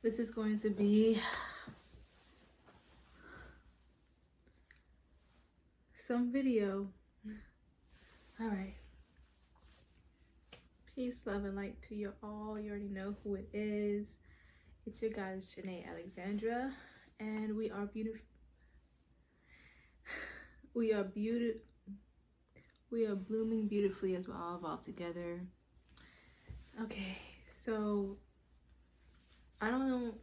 This is going to be some video. All right. Peace, love, and light to you all. You already know who it is. It's your guys, Janae Alexandra, and we are beautiful. We are beautiful. We are blooming beautifully as we all evolve together. Okay, so I don't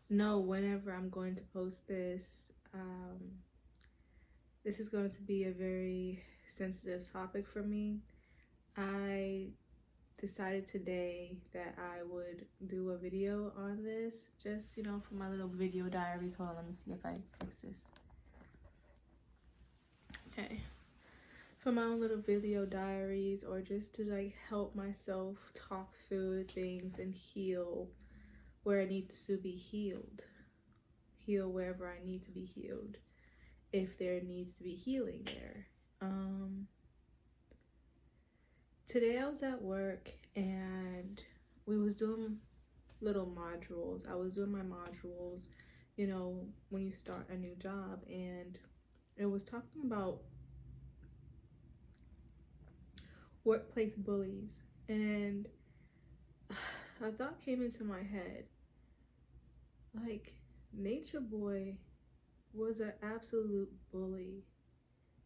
know whenever I'm going to post this. This is going to be a very sensitive topic for me. I decided today that I would do a video on this, just, for my little video diaries. Hold on, let me see if I fix this. Okay. For my own little video diaries, or just to help myself talk through things and heal where it needs to be healed. Heal wherever I need to be healed, if there needs to be healing there. Today I was at work and we was doing little modules. I was doing my modules, when you start a new job, and it was talking about workplace bullies, and a thought came into my head, Nature Boy was an absolute bully.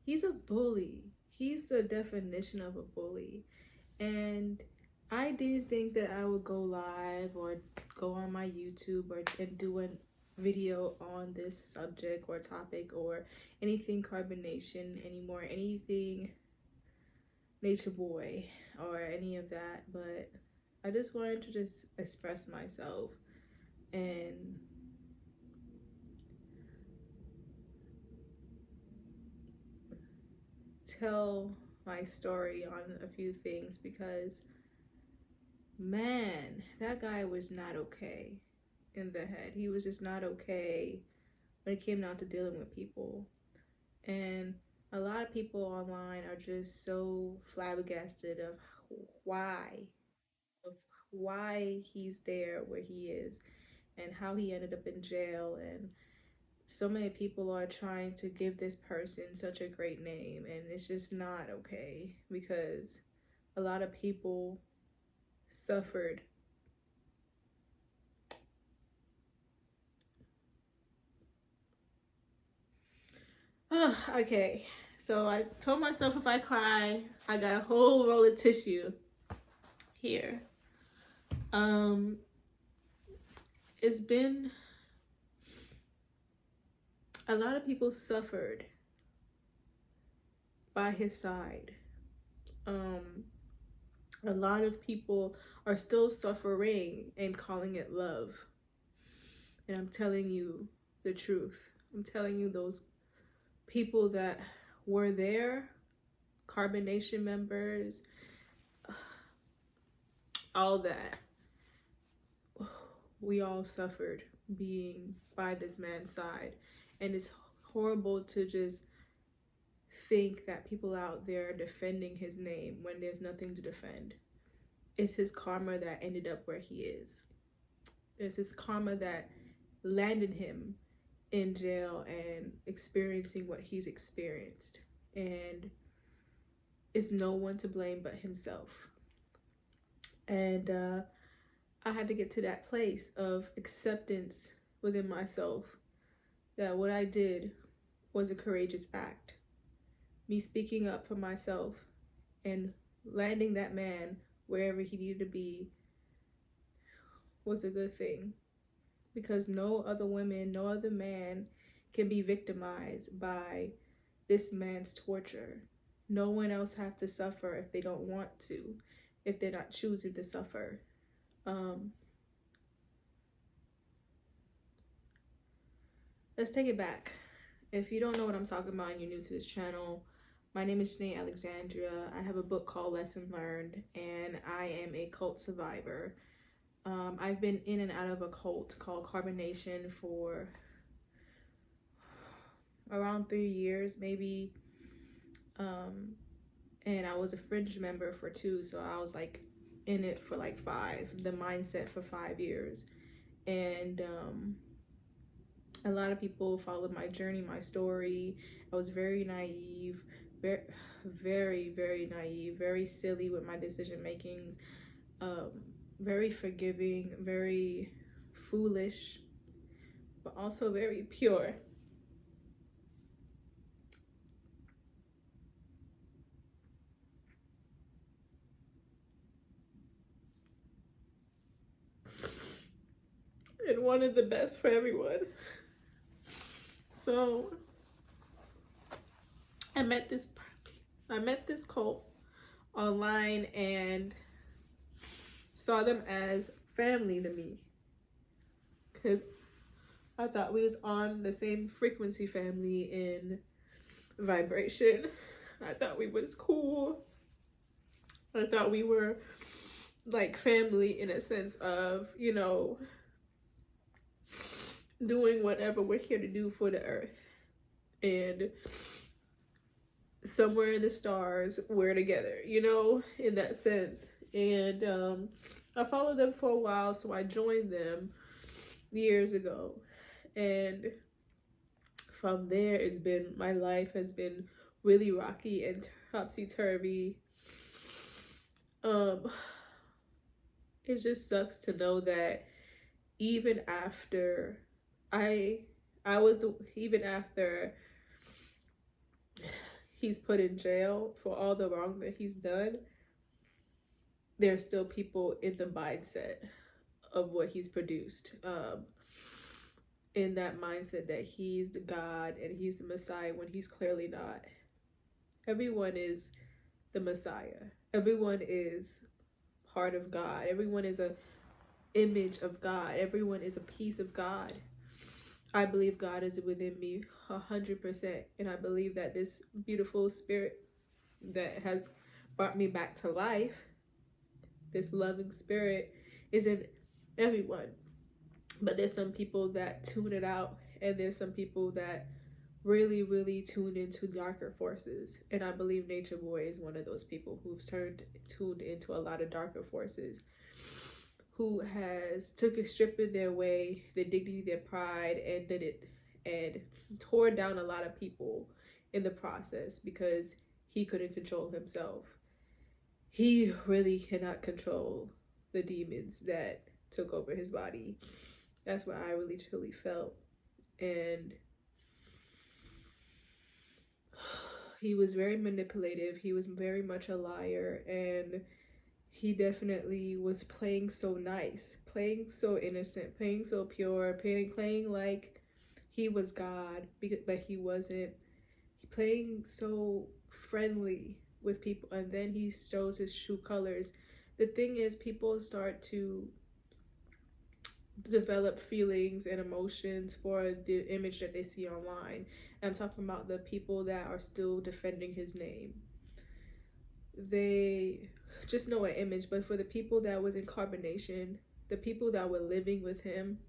He's a bully. He's the definition of a bully. And I didn't think that I would go live or go on my YouTube and do a video on this subject or topic or anything carbonation anymore, anything Nature Boy or any of that. But I just wanted to just express myself and tell my story on a few things, because man, that guy was not okay in the head. He was just not okay when it came down to dealing with people. And a lot of people online are just so flabbergasted of why he's there where he is and how he ended up in jail. And so many people are trying to give this person such a great name, and it's just not okay, because a lot of people suffered. Okay, so I told myself if I cry, I got a whole roll of tissue here. It's been a lot of people suffered by his side. A lot of people are still suffering and calling it love. And I'm telling you the truth. I'm telling you, those people that were there, Carbonation members, all that, we all suffered being by this man's side. And it's horrible to just think that people out there are defending his name when there's nothing to defend. It's his karma that ended up where he is. It's his karma that landed him in jail and experiencing what he's experienced. And it's no one to blame but himself. And I had to get to that place of acceptance within myself that what I did was a courageous act. Me speaking up for myself and landing that man wherever he needed to be was a good thing, because no other woman, no other man can be victimized by this man's torture. No one else have to suffer if they don't want to, if they're not choosing to suffer. Let's take it back. If you don't know what I'm talking about and you're new to this channel, my name is Janae Alexandra. I have a book called Lesson Learned, and I am a cult survivor. I've been in and out of a cult called Carbonation for around 3 years, maybe. And I was a fringe member for 2, so I was in it for 5, the mindset for 5 years. And a lot of people followed my journey, my story. I was very naive, very, very naive, very silly with my decision makings, um, very forgiving, very foolish, but also very pure. And wanted the best for everyone. So I met this cult online and saw them as family to me, because I thought we was on the same frequency, family in vibration. I thought we was cool. I thought we were like family in a sense of, you know, doing whatever we're here to do for the earth. And somewhere in the stars, we're together, you know, in that sense. And I followed them for a while, so I joined them years ago. And from there, my life has been really rocky and topsy-turvy. It just sucks to know that even after even after he's put in jail for all the wrong that he's done, there's still people in the mindset of what he's produced. In that mindset that he's the God and he's the Messiah when he's clearly not. Everyone is the Messiah. Everyone is part of God. Everyone is an image of God. Everyone is a piece of God. I believe God is within me 100%. And I believe that this beautiful spirit that has brought me back to life, this loving spirit, is in everyone. But there's some people that tune it out, and there's some people that really, really tune into darker forces. And I believe Nature Boy is one of those people who's tuned into a lot of darker forces, who has took a strip in their way, their dignity, their pride, and did it and tore down a lot of people in the process because he couldn't control himself. He really cannot control the demons that took over his body. That's what I really truly felt. And he was very manipulative. He was very much a liar. And he definitely was playing so nice, playing so innocent, playing so pure, playing like he was God, but he wasn't. Playing so friendly with people. And then he shows his true colors. The thing is, people start to develop feelings and emotions for the image that they see online. And I'm talking about the people that are still defending his name. They just know an image, but for the people that was in carbonation, the people that were living with him,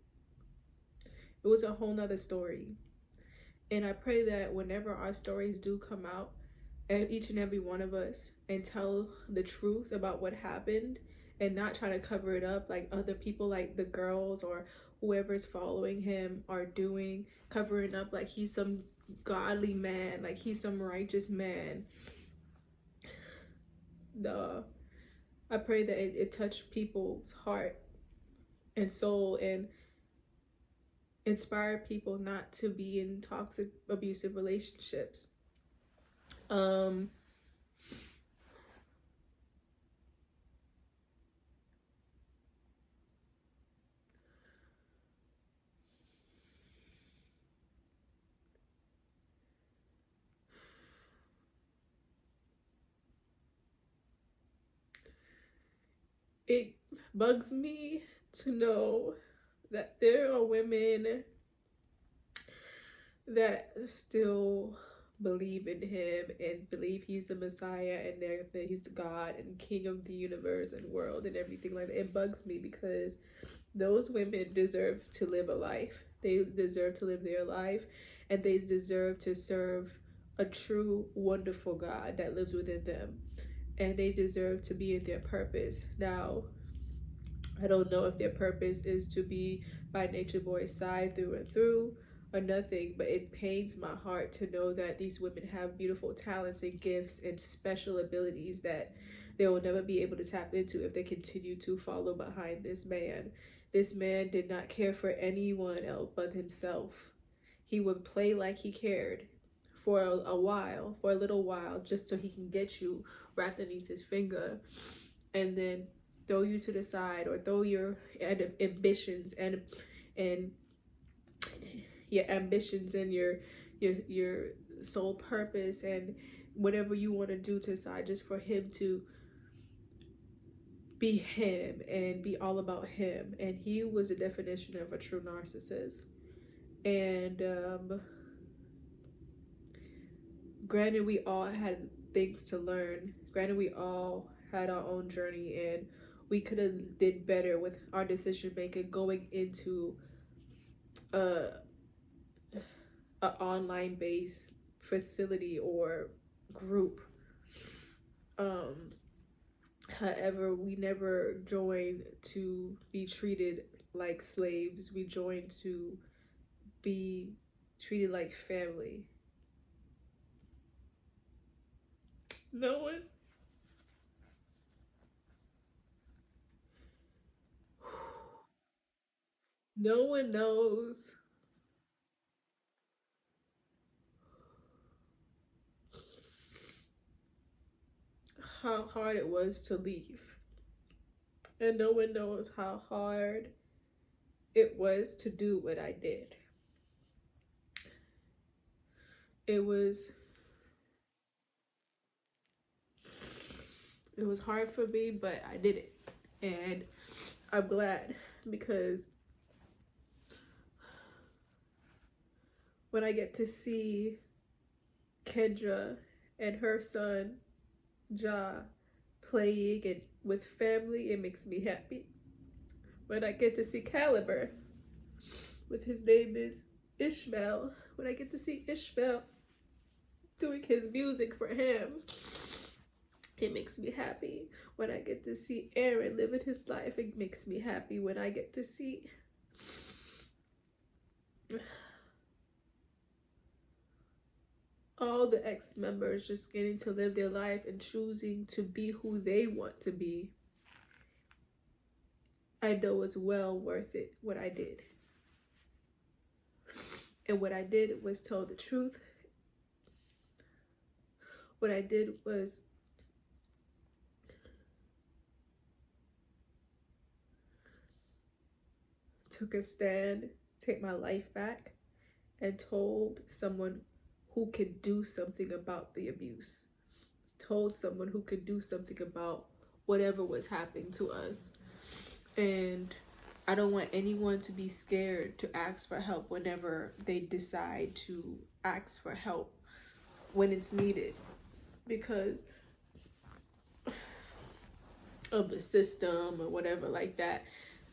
it was a whole nother story. And I pray that whenever our stories do come out, each and every one of us, and tell the truth about what happened, and not try to cover it up like other people, like the girls or whoever's following him are doing, covering up like he's some godly man, like he's some righteous man. I pray that it touched people's heart and soul and inspire people not to be in toxic, abusive relationships. It bugs me to know that there are women that still believe in him and believe he's the Messiah and that he's the God and King of the universe and world and everything like that. It bugs me because those women deserve to live a life. They deserve to live their life, and they deserve to serve a true, wonderful God that lives within them. And they deserve to be in their purpose. Now, I don't know if their purpose is to be by Nature Boy's side through and through or nothing, but it pains my heart to know that these women have beautiful talents and gifts and special abilities that they will never be able to tap into if they continue to follow behind this man. This man did not care for anyone else but himself. He would play like he cared for a while, for a little while, just so he can get you wrapped underneath his finger, and then throw you to the side or throw your ambitions and your ambitions and your sole purpose and whatever you want to do to the side just for him to be him and be all about him. And he was the definition of a true narcissist. And granted, we all had things to learn. Granted, we all had our own journey, and we could have did better with our decision making going into a online based facility or group. However, we never joined to be treated like slaves. We joined to be treated like family. No one no one knows how hard it was to leave. And no one knows how hard it was to do what I did. It was it was hard for me, but I did it. And I'm glad, because when I get to see Kendra and her son Ja playing and with family, it makes me happy. When I get to see Caliber, with his name is Ishmael, when I get to see Ishmael doing his music for him, it makes me happy. When I get to see Aaron living his life, it makes me happy. When I get to see all the ex-members just getting to live their life and choosing to be who they want to be, I know it's well worth it what I did. And what I did was tell the truth. What I did was took a stand, take my life back, and told someone who could do something about the abuse. Told someone who could do something about whatever was happening to us. And I don't want anyone to be scared to ask for help whenever they decide to ask for help when it's needed, because of the system or whatever like that.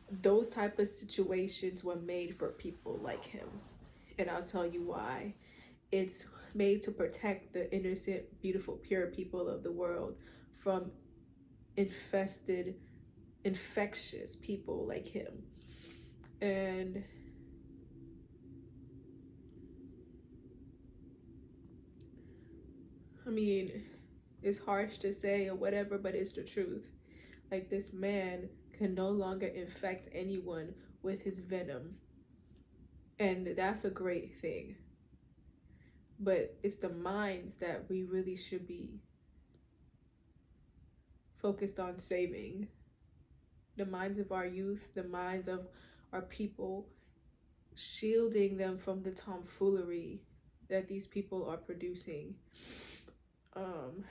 Those type of situations were made for people like him. And I'll tell you why. It's made to protect the innocent, beautiful, pure people of the world from infectious people like him. And I mean, it's harsh to say or whatever, but it's the truth. Like, this man can no longer infect anyone with his venom. And that's a great thing. But it's the minds that we really should be focused on saving. The minds of our youth, the minds of our people, shielding them from the tomfoolery that these people are producing.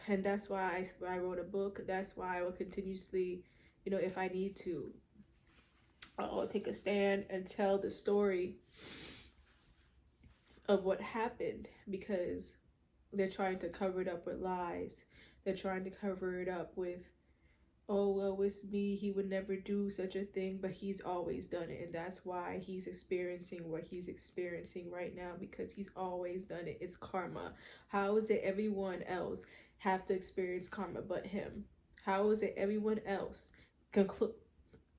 And that's why I wrote a book. That's why I will continuously, if I need to, I'll take a stand and tell the story of what happened, because they're trying to cover it up with lies. They're trying to cover it up with, oh, well, it's me, he would never do such a thing, but he's always done it. And that's why he's experiencing what he's experiencing right now, because he's always done it. It's karma. How is it everyone else have to experience karma but him? How is it everyone else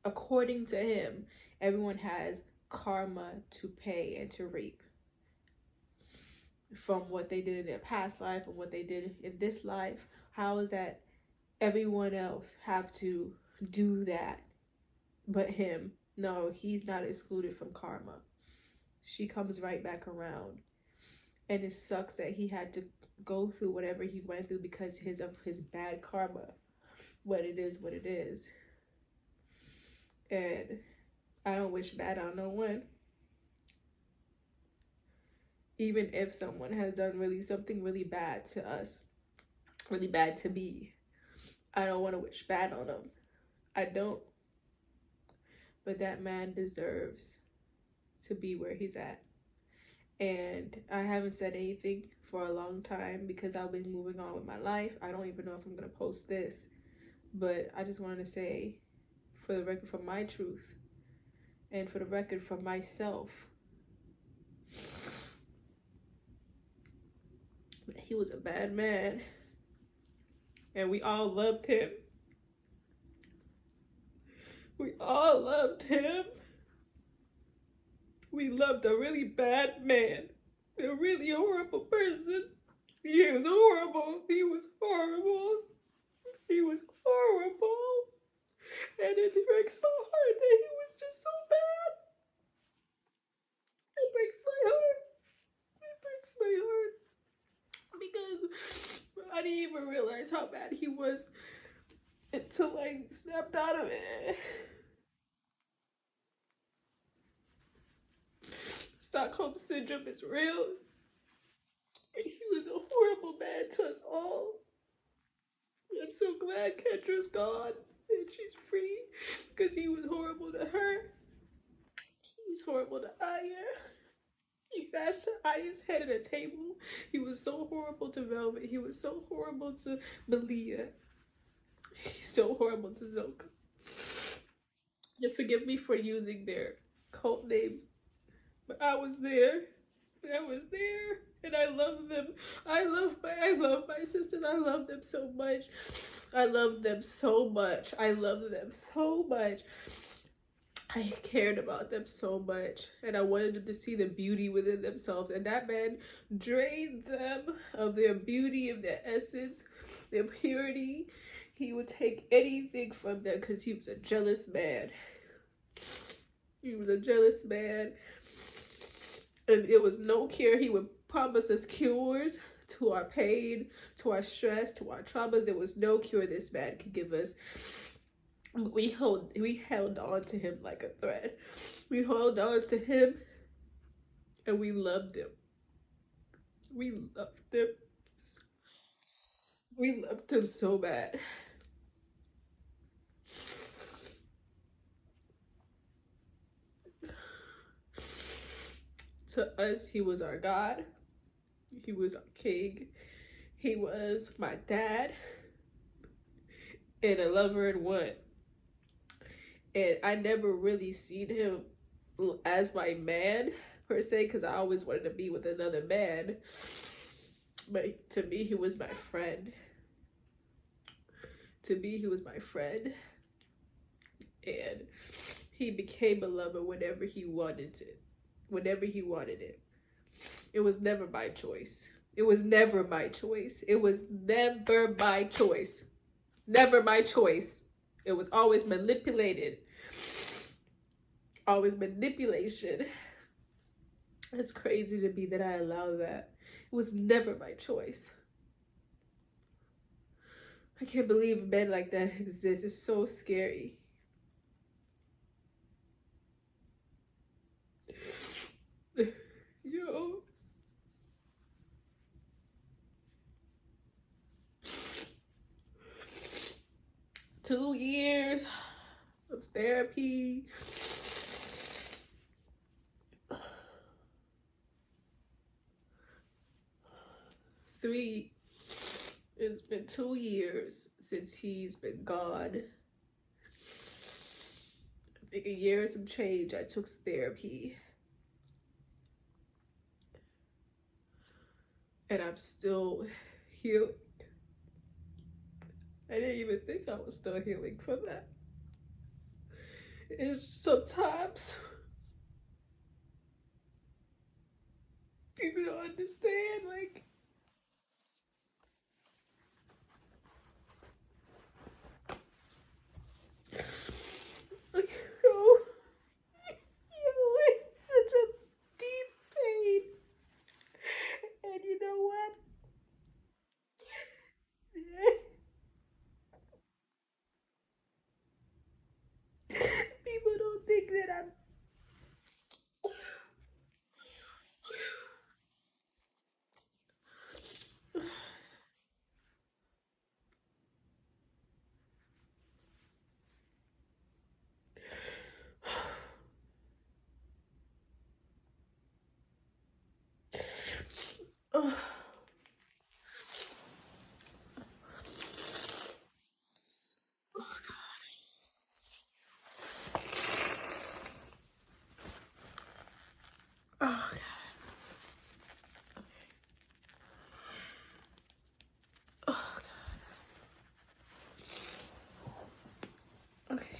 according to him, everyone has karma to pay and to reap from what they did in their past life or what they did in this life. How is that everyone else have to do that but him? No, he's not excluded from karma. She comes right back around. And it sucks that he had to go through whatever he went through because of his bad karma. But it is what it is. And I don't wish bad on no one. Even if someone has done something really bad to us, really bad to me, I don't want to wish bad on them. I don't. But that man deserves to be where he's at. And I haven't said anything for a long time because I've been moving on with my life. I don't even know if I'm going to post this. But I just wanted to say, for the record, for my truth, and for the record, for myself, he was a bad man. And we all loved him. We all loved him. We loved a really bad man. A really horrible person. He was horrible. He was horrible. He was horrible. And it breaks my heart that he was just so bad. It breaks my heart. It breaks my heart. Because I didn't even realize how bad he was until I snapped out of it. Stockholm Syndrome is real. And he was a horrible man to us all. I'm so glad Kendra's gone and she's free because he was horrible to her. He was horrible to Aya. He bashed Aya's head at a table. He was so horrible to Velvet. He was so horrible to Malia. He's so horrible to Zoka. And forgive me for using their cult names, but I was there. I was there. And I love them. I love my sisters. I love them so much. I love them so much. I love them so much. I cared about them so much. And I wanted them to see the beauty within themselves. And that man drained them of their beauty, of their essence, their purity. He would take anything from them because he was a jealous man. He was a jealous man. And it was no cure. He would promise us cures to our pain, to our stress, to our traumas. There was no cure this man could give us. We held on to him like a thread. We held on to him and we loved him. We loved him. We loved him so bad. To us, he was our God. He was our king. He was my dad and a lover in one. And I never really seen him as my man, per se, because I always wanted to be with another man. But to me, he was my friend. To me, he was my friend. And he became a lover whenever he wanted it. Whenever he wanted it. It was never my choice. It was never my choice. It was never my choice. Never my choice. It was always manipulated. Always manipulation. It's crazy to me that I allow that. It was never my choice. I can't believe men like that exist. It's so scary. Yo. Two years of therapy. It's been 2 years since he's been gone. I think a year and some change I took therapy. And I'm still healing. I didn't even think I was still healing from that. is sometimes people don't understand, like it's such a deep pain. And you know what? People don't think that I'm. Oh, oh, oh, okay.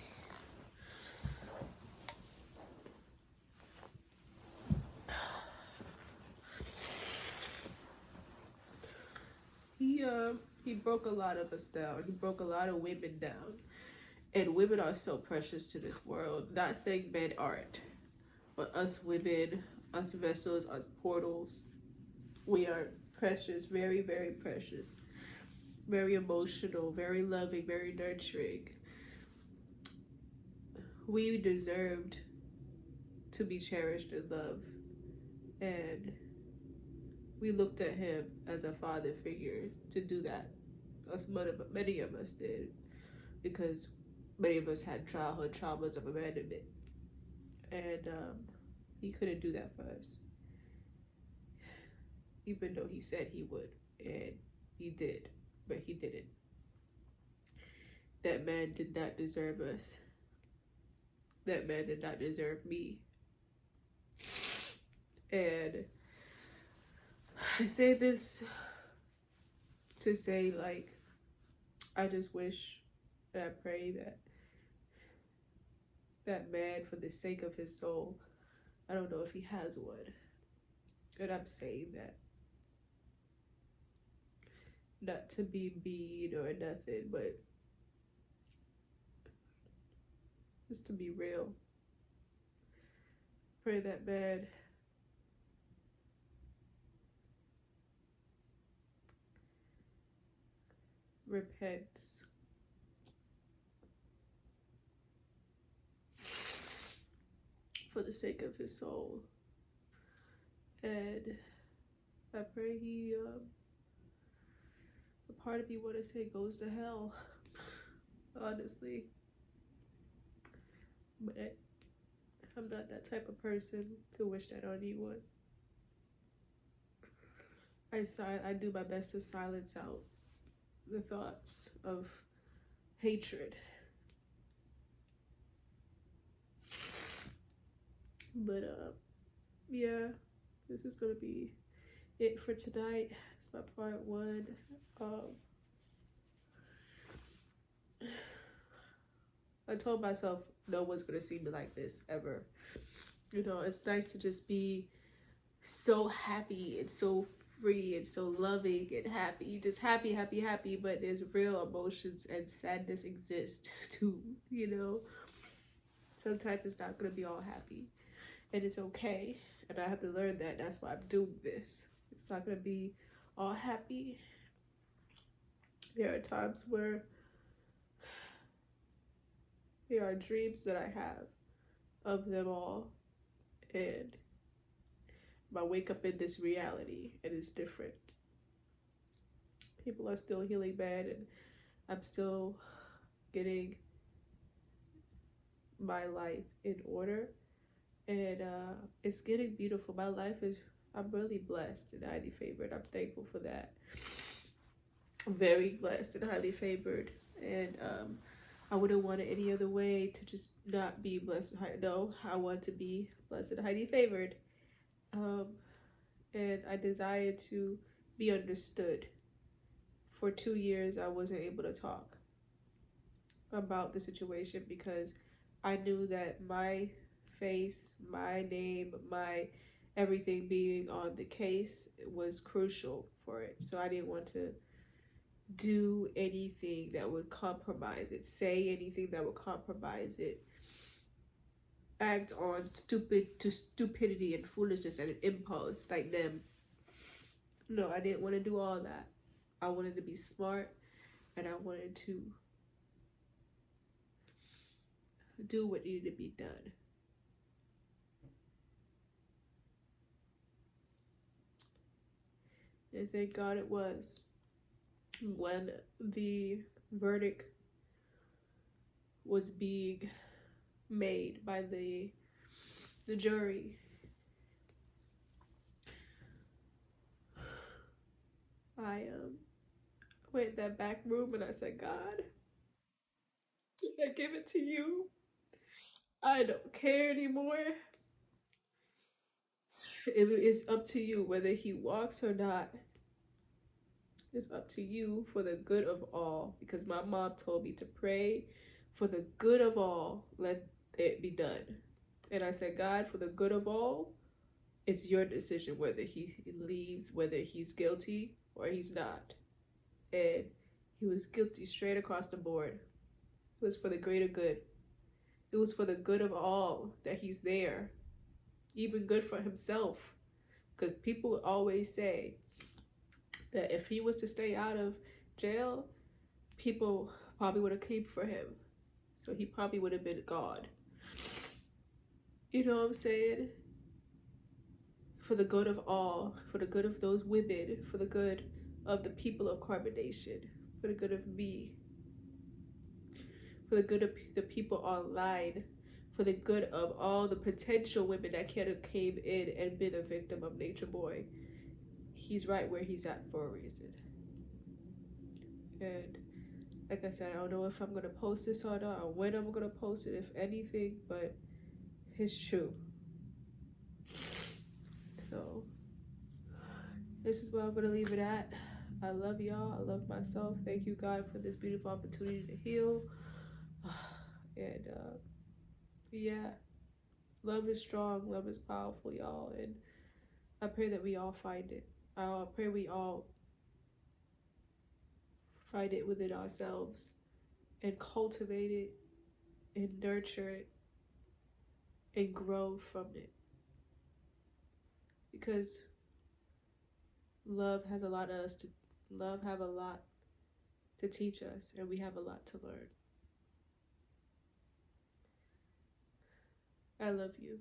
He broke a lot of us down. He broke a lot of women down. And women are so precious to this world. Not saying men aren't, but us women, us vessels, us portals, we are precious, very, very precious, very emotional, very loving, very nurturing. We deserved to be cherished and loved. And we looked at him as a father figure to do that. Many of us did, because many of us had childhood traumas of abandonment. And he couldn't do that for us, even though he said he would. And he did, but he didn't. That man did not deserve us. That man did not deserve me. And I say this to say, like, I just wish and I pray that that man, for the sake of his soul, I don't know if he has one, and I'm saying that not to be mean or nothing, but just to be real. Pray that man repents for the sake of his soul. And I pray he, a part of me want to say goes to hell, honestly. But I'm not that type of person to wish that on anyone. I do my best to silence out the thoughts of hatred. But yeah, this is gonna be it for tonight. It's my part one. I told myself no one's gonna see me like this ever. You know, it's nice to just be so happy and so free and so loving and happy. Just happy, happy, happy, but there's real emotions and sadness exist too, you know. Sometimes it's not gonna be all happy. And it's okay. And I have to learn that. That's why I'm doing this. It's not gonna be all happy. There are times where there are dreams that I have of them all, and I wake up in this reality and it's different. People are still healing bad, and I'm still getting my life in order, and it's getting beautiful. My life is, I'm really blessed and highly favored. I'm thankful for that. I'm very blessed and highly favored, and I wouldn't want it any other way to just not be blessed and highly. No, I want to be blessed and highly favored, and I desire to be understood. For 2 years, I wasn't able to talk about the situation because I knew that my face, my name, my everything being on the case was crucial for it. So I didn't want to do anything that would compromise it, say anything that would compromise it, act on stupidity and foolishness and an impulse like them. No, I didn't want to do all that. I wanted to be smart, and I wanted to do what needed to be done. And thank God it was. When the verdict was being made by the jury, I went in that back room and I said, God, I give it to you. I don't care anymore. It's up to you whether he walks or not. It's up to you for the good of all. Because my mom told me to pray for the good of all. Let it be done. And I said, God, for the good of all, it's your decision whether he leaves, whether he's guilty or he's not. And he was guilty straight across the board. It was for the greater good. It was for the good of all that he's there. Even good for himself. Because people always say that if he was to stay out of jail, people probably would have came for him. So he probably would have been God. You know what I'm saying? For the good of all, for the good of those women, for the good of the people of Carbonation, for the good of me, for the good of the people online, for the good of all the potential women that could have came in and been a victim of Nature Boy. He's right where he's at for a reason. And like I said, I don't know if I'm going to post this or not, or when I'm going to post it, if anything, but it's true. So this is where I'm going to leave it at. I love y'all. I love myself. Thank you, God, for this beautiful opportunity to heal. And yeah, love is strong. Love is powerful, y'all. And I pray that we all find it. I pray we all find it within ourselves and cultivate it and nurture it and grow from it. Because love have a lot to teach us, and we have a lot to learn. I love you.